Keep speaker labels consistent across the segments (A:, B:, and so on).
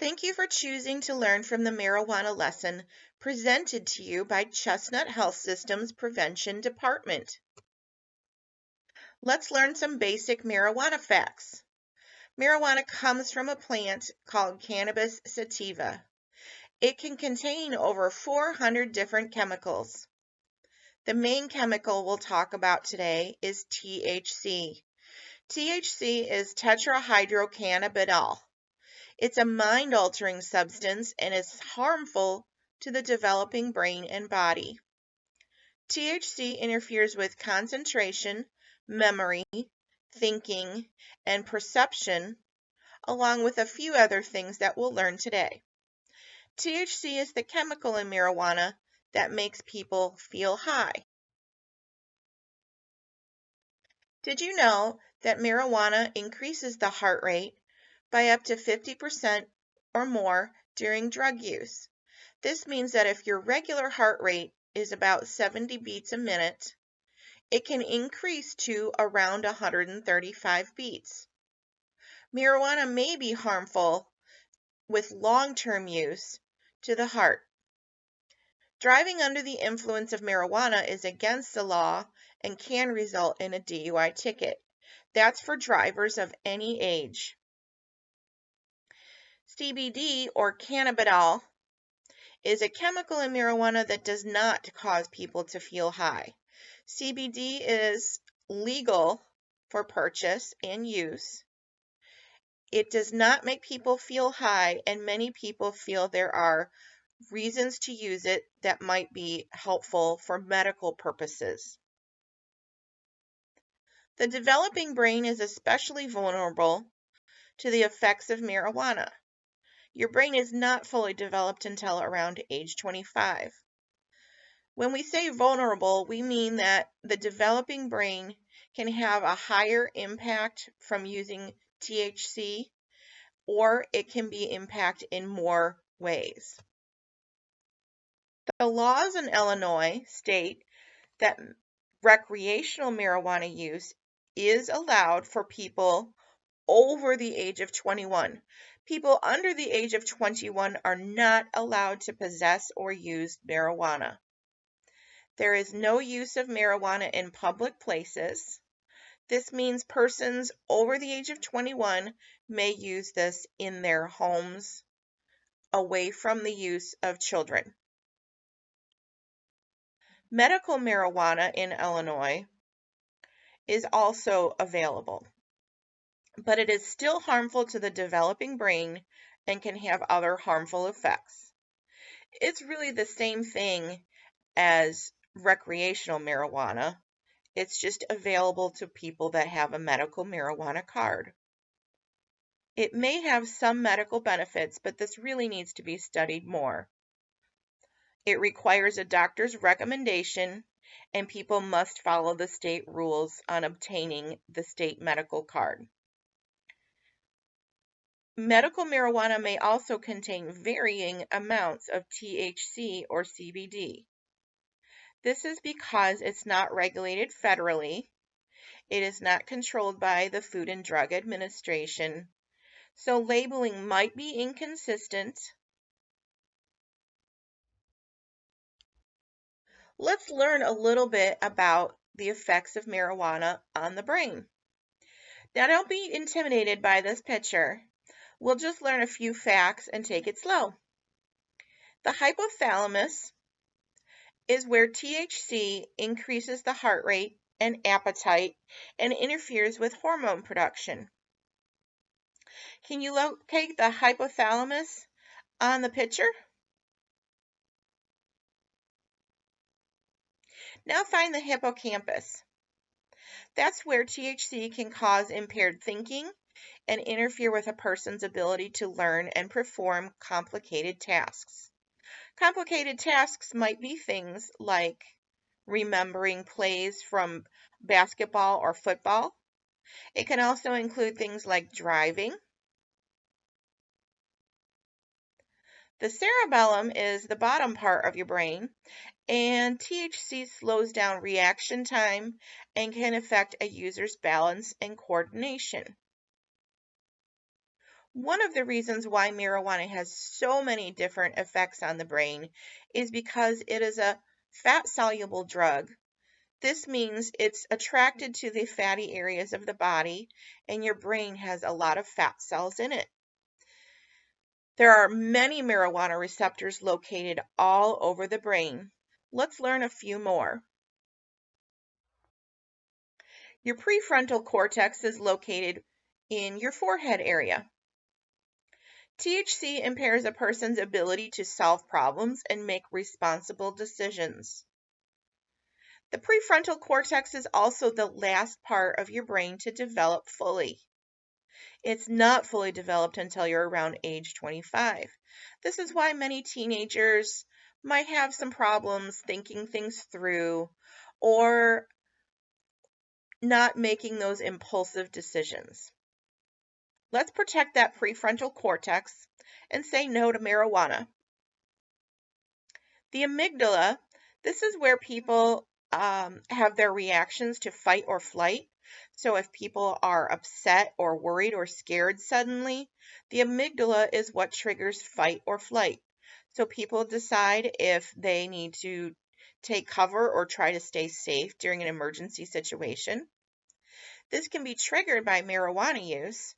A: Thank you for choosing to learn from the marijuana lesson presented to you by Chestnut Health System's Prevention Department. Let's learn some basic marijuana facts. Marijuana comes from a plant called cannabis sativa. It can contain over 400 different chemicals. The main chemical we'll talk about today is THC. THC is tetrahydrocannabinol. It's a mind-altering substance and is harmful to the developing brain and body. THC interferes with concentration, memory, thinking, and perception, along with a few other things that we'll learn today. THC is the chemical in marijuana that makes people feel high. Did you know that marijuana increases the heart rate by up to 50% or more during drug use? This means that if your regular heart rate is about 70 beats a minute, it can increase to around 135 beats. Marijuana may be harmful with long-term use to the heart. Driving under the influence of marijuana is against the law and can result in a DUI ticket. That's for drivers of any age. CBD, or cannabidiol, is a chemical in marijuana that does not cause people to feel high. CBD is legal for purchase and use. It does not make people feel high, and many people feel there are reasons to use it that might be helpful for medical purposes. The developing brain is especially vulnerable to the effects of marijuana. Your brain is not fully developed until around age 25. When we say vulnerable, we mean that the developing brain can have a higher impact from using THC, or it can be impacted in more ways. The laws in Illinois state that recreational marijuana use is allowed for people over the age of 21. People under the age of 21 are not allowed to possess or use marijuana. There is no use of marijuana in public places. This means persons over the age of 21 may use this in their homes, away from the use of children. Medical marijuana in Illinois is also available, but it is still harmful to the developing brain and can have other harmful effects. It's really the same thing as recreational marijuana. It's just available to people that have a medical marijuana card. It may have some medical benefits, but this really needs to be studied more. It requires a doctor's recommendation, and people must follow the state rules on obtaining the state medical card. Medical marijuana may also contain varying amounts of THC or CBD. This is because it's not regulated federally. It is not controlled by the Food and Drug Administration, so labeling might be inconsistent. Let's learn a little bit about the effects of marijuana on the brain. Now, don't be intimidated by this picture. We'll just learn a few facts and take it slow. The hypothalamus is where THC increases the heart rate and appetite and interferes with hormone production. Can you locate the hypothalamus on the picture? Now find the hippocampus. That's where THC can cause impaired thinking and interfere with a person's ability to learn and perform complicated tasks. Complicated tasks might be things like remembering plays from basketball or football. It can also include things like driving. The cerebellum is the bottom part of your brain, and THC slows down reaction time and can affect a user's balance and coordination. One of the reasons why marijuana has so many different effects on the brain is because it is a fat-soluble drug. This means it's attracted to the fatty areas of the body, and your brain has a lot of fat cells in it. There are many marijuana receptors located all over the brain. Let's learn a few more. Your prefrontal cortex is located in your forehead area. THC impairs a person's ability to solve problems and make responsible decisions. The prefrontal cortex is also the last part of your brain to develop fully. It's not fully developed until you're around age 25. This is why many teenagers might have some problems thinking things through or not making those impulsive decisions. Let's protect that prefrontal cortex and say no to marijuana. The amygdala, this is where people have their reactions to fight or flight. So if people are upset or worried or scared suddenly, the amygdala is what triggers fight or flight. So people decide if they need to take cover or try to stay safe during an emergency situation. This can be triggered by marijuana use.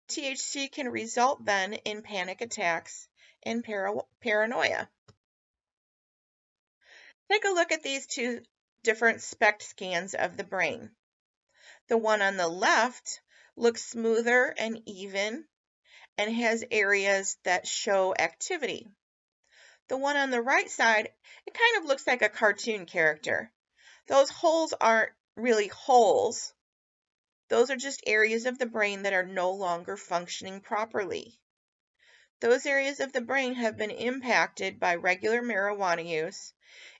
A: THC can result then in panic attacks and paranoia. Take a look at these two different SPECT scans of the brain. The one on the left looks smoother and even and has areas that show activity. The one on the right side, it kind of looks like a cartoon character. Those holes aren't really holes. Those are just areas of the brain that are no longer functioning properly. Those areas of the brain have been impacted by regular marijuana use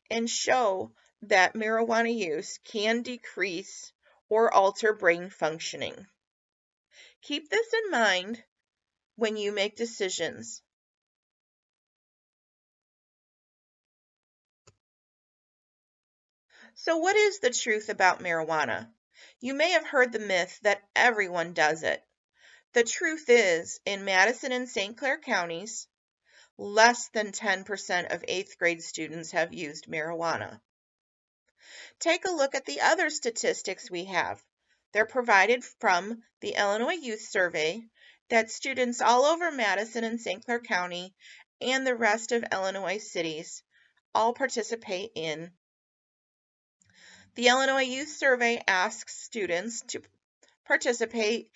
A: and show that marijuana use can decrease or alter brain functioning. Keep this in mind when you make decisions. So, what is the truth about marijuana? You may have heard the myth that everyone does it. The truth is, in Madison and St. Clair counties, less than 10% of 8th grade students have used marijuana. Take a look at the other statistics we have. They're provided from the Illinois Youth Survey that students all over Madison and St. Clair County and the rest of Illinois cities all participate in. The Illinois Youth Survey asks students to participate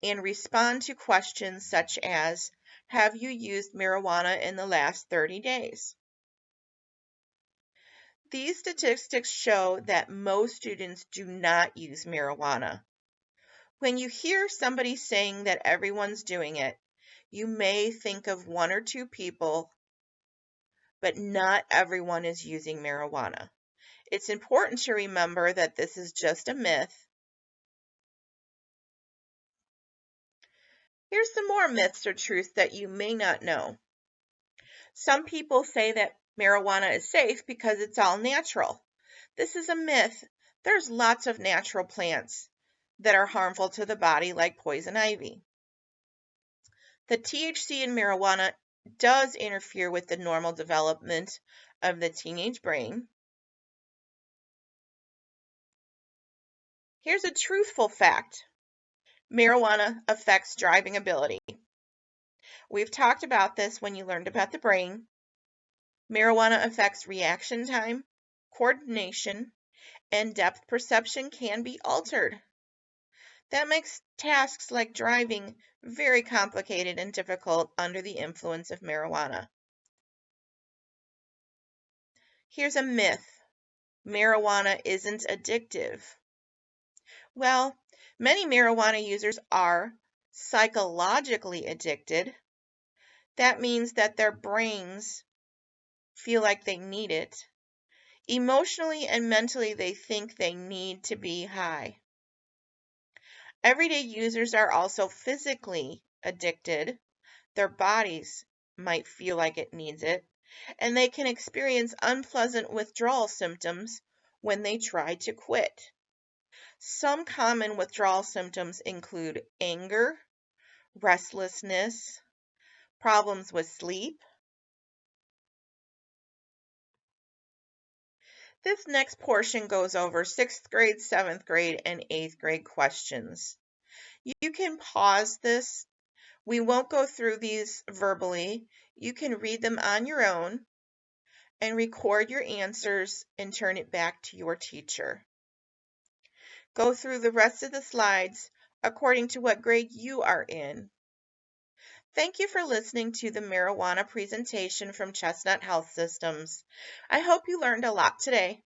A: and respond to questions such as, have you used marijuana in the last 30 days? These statistics show that most students do not use marijuana. When you hear somebody saying that everyone's doing it, you may think of one or two people, but not everyone is using marijuana. It's important to remember that this is just a myth. Here's some more myths or truths that you may not know. Some people say that marijuana is safe because it's all natural. This is a myth. There's lots of natural plants that are harmful to the body, like poison ivy. The THC in marijuana does interfere with the normal development of the teenage brain. Here's a truthful fact. Marijuana affects driving ability. We've talked about this when you learned about the brain. Marijuana affects reaction time, coordination, and depth perception can be altered. That makes tasks like driving very complicated and difficult under the influence of marijuana. Here's a myth. Marijuana isn't addictive. Well, many marijuana users are psychologically addicted. That means that their brains feel like they need it. Emotionally and mentally, they think they need to be high. Everyday users are also physically addicted. Their bodies might feel like it needs it, and they can experience unpleasant withdrawal symptoms when they try to quit. Some common withdrawal symptoms include anger, restlessness, problems with sleep. This next portion goes over 6th grade, 7th grade, and 8th grade questions. You can pause this. We won't go through these verbally. You can read them on your own and record your answers and turn it back to your teacher. Go through the rest of the slides according to what grade you are in. Thank you for listening to the marijuana presentation from Chestnut Health Systems. I hope you learned a lot today.